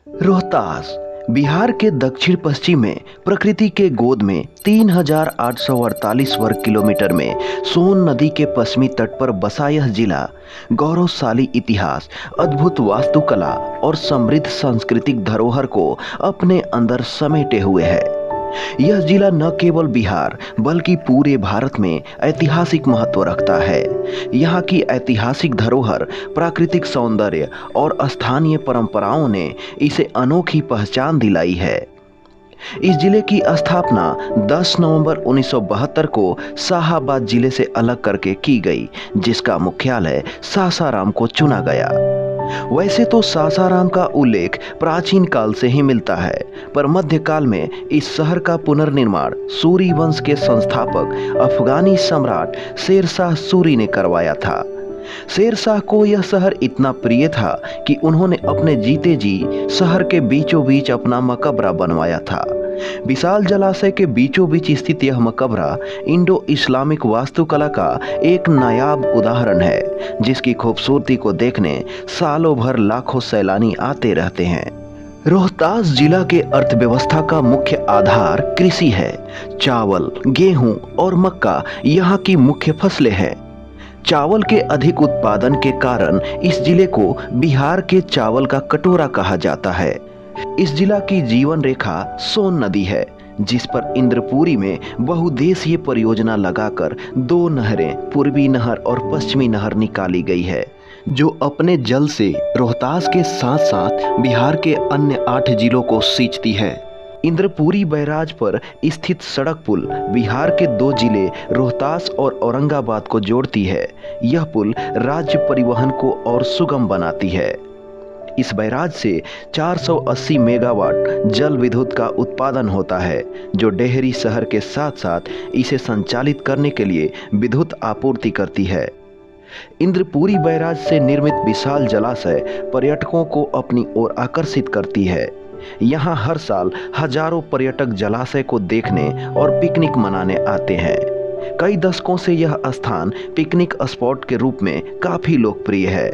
रोहतास बिहार के दक्षिण पश्चिम में प्रकृति के गोद में 3,848 वर्ग किलोमीटर में सोन नदी के पश्चिमी तट पर बसा यह जिला गौरवशाली इतिहास, अद्भुत वास्तुकला और समृद्ध सांस्कृतिक धरोहर को अपने अंदर समेटे हुए है। यह जिला न केवल बिहार बल्कि पूरे भारत में ऐतिहासिक महत्व रखता है। यहाँ की ऐतिहासिक धरोहर, प्राकृतिक सौंदर्य और स्थानीय परंपराओं ने इसे अनोखी पहचान दिलाई है। इस जिले की स्थापना 10 नवंबर 1972 को शाहाबाद जिले से अलग करके की गई, जिसका मुख्यालय सासाराम को चुना गया। वैसे तो सासाराम का उल्लेख प्राचीन काल से ही मिलता है, पर मध्यकाल में इस शहर का पुनर्निर्माण सूरी वंश के संस्थापक अफगानी सम्राट शेरशाह सूरी ने करवाया था। शेरशाह को यह शहर इतना प्रिय था कि उन्होंने अपने जीते जी शहर के बीचों बीच अपना मकबरा बनवाया था। विशाल जलाशय के बीचों बीच स्थित यह मकबरा इंडो इस्लामिक वास्तुकला का एक नायाब उदाहरण है, जिसकी खूबसूरती को देखने सालों भर लाखों सैलानी आते रहते हैं। रोहतास जिला के अर्थव्यवस्था का मुख्य आधार कृषि है। चावल, गेहूं और मक्का यहाँ की मुख्य फसलें हैं। चावल के अधिक उत्पादन के कारण इस जिले को बिहार के चावल का कटोरा कहा जाता है। इस जिला की जीवन रेखा सोन नदी है, जिस पर इंद्रपुरी में बहुउद्देशीय परियोजना लगाकर 2 नहरें, पूर्वी नहर और पश्चिमी नहर निकाली गई है, जो अपने जल से रोहतास के साथ साथ बिहार के अन्य 8 जिलों को सींचती है। इंद्रपुरी बैराज पर स्थित सड़क पुल बिहार के 2 जिले रोहतास और औरंगाबाद को जोड़ती है। यह पुल राज्य परिवहन को और सुगम बनाती है। इस बैराज से 480 मेगावाट जल विद्युत का उत्पादन होता है, जो डेहरी शहर के साथ साथ इसे संचालित करने के लिए विद्युत आपूर्ति करती है। इंद्रपुरी बैराज से निर्मित विशाल जलाशय पर्यटकों को अपनी ओर आकर्षित करती है। यहाँ हर साल हजारों पर्यटक जलाशय को देखने और पिकनिक मनाने आते हैं। कई दशकों से यह स्थान पिकनिक स्पॉट के रूप में काफी लोकप्रिय है।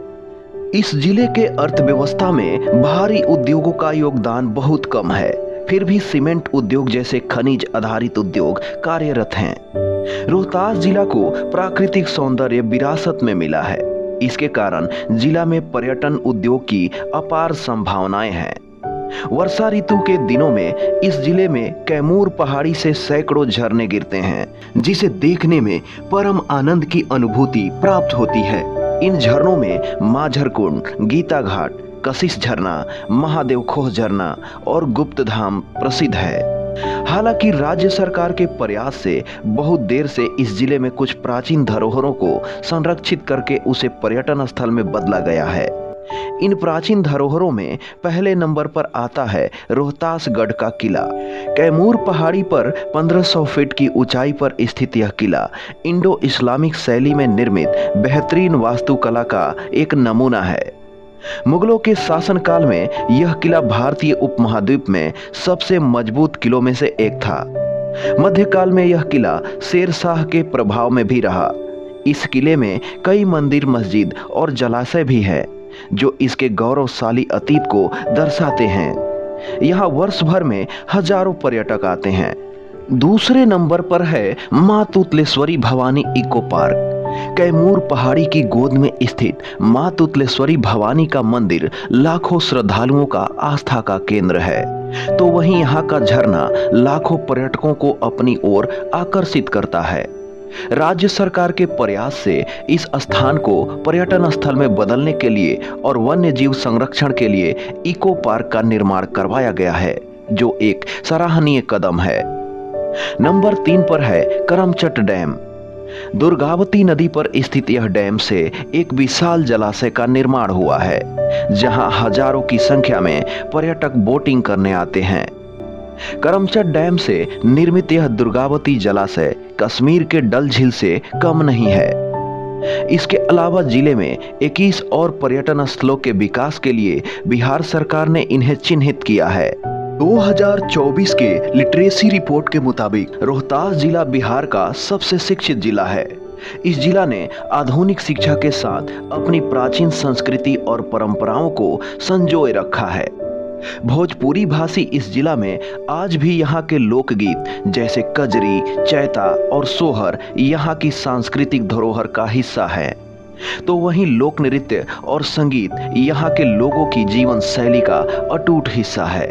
इस जिले के अर्थव्यवस्था में भारी उद्योगों का योगदान बहुत कम है, फिर भी सीमेंट उद्योग जैसे खनिज आधारित उद्योग कार्यरत हैं। रोहतास जिला को प्राकृतिक सौंदर्य विरासत में मिला है। इसके कारण जिला में पर्यटन उद्योग की अपार संभावनाएं हैं। वर्षा ऋतु के दिनों में इस जिले में कैमूर पहाड़ी से सैकड़ों झरने गिरते हैं, जिसे देखने में परम आनंद की अनुभूति प्राप्त होती है। इन झरनों में माझर कुंड, गीता घाट, कशिश झरना, महादेव खोह झरना और गुप्त धाम प्रसिद्ध है। हालांकि राज्य सरकार के प्रयास से बहुत देर से इस जिले में कुछ प्राचीन धरोहरों को संरक्षित करके उसे पर्यटन स्थल में बदला गया है। इन प्राचीन धरोहरों में पहले नंबर पर आता है रोहतासगढ़ का किला। कैमूर पहाड़ी पर 1500 फीट की ऊंचाई पर स्थित यह किला इंडो इस्लामिक शैली में निर्मित बेहतरीन वास्तुकला का एक नमूना है। मुगलों के शासनकाल में यह किला भारतीय उपमहाद्वीप में सबसे मजबूत किलों में से एक था। मध्यकाल में यह किला शेरशाह के प्रभाव में भी रहा। इस किले में कई मंदिर, मस्जिद और जलाशय भी है, जो इसके गौरवशाली अतीत को दर्शाते हैं। यहाँ वर्ष भर में हजारों पर्यटक आते हैं। दूसरे नंबर पर है माँ तुतलेश्वरी भवानी इको पार्क। कैमूर पहाड़ी की गोद में स्थित माँ तुतलेश्वरी भवानी का मंदिर लाखों श्रद्धालुओं का आस्था का केंद्र है, तो वहीं यहाँ का झरना लाखों पर्यटकों को अपनी ओर आकर्षित करता है। राज्य सरकार के प्रयास से इस स्थान को पर्यटन स्थल में बदलने के लिए और वन्य जीव संरक्षण के लिए इको पार्क का निर्माण करवाया गया है, जो एक सराहनीय कदम है। नंबर 3 पर है करमचट डैम। दुर्गावती नदी पर स्थित यह डैम से एक विशाल जलाशय का निर्माण हुआ है, जहां हजारों की संख्या में पर्यटक बोटिंग करने आते हैं। करमचट डैम से निर्मित यह दुर्गावती जलाशय कश्मीर के डल झील से कम नहीं है। इसके अलावा जिले में 21 और पर्यटन स्थलों के विकास के लिए बिहार सरकार ने इन्हें चिन्हित किया है। 2024 के लिटरेसी रिपोर्ट के मुताबिक रोहतास जिला बिहार का सबसे शिक्षित जिला है। इस जिला ने आधुनिक शिक्षा के साथ अपनी प्राचीन संस्कृति और परंपराओं को संजोए रखा है। भोजपुरी भाषी इस जिला में आज भी यहाँ के लोकगीत जैसे कजरी, चैता और सोहर यहाँ की सांस्कृतिक धरोहर का हिस्सा है। तो वहीं लोक नृत्य और संगीत यहाँ के लोगों की जीवन शैली का अटूट हिस्सा है।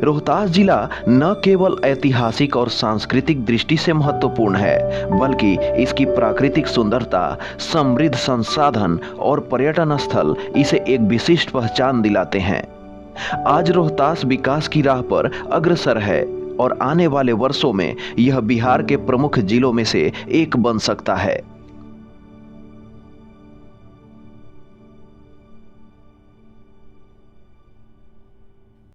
रोहतास जिला न केवल ऐतिहासिक और सांस्कृतिक दृष्टि से महत्वपूर्ण है, बल्कि इसकी प्राकृतिक सुंदरता, समृद्ध संसाधन और पर्यटन स्थल इसे एक विशिष्ट पहचान दिलाते हैं। आज रोहतास विकास की राह पर अग्रसर है और आने वाले वर्षों में यह बिहार के प्रमुख जिलों में से एक बन सकता है।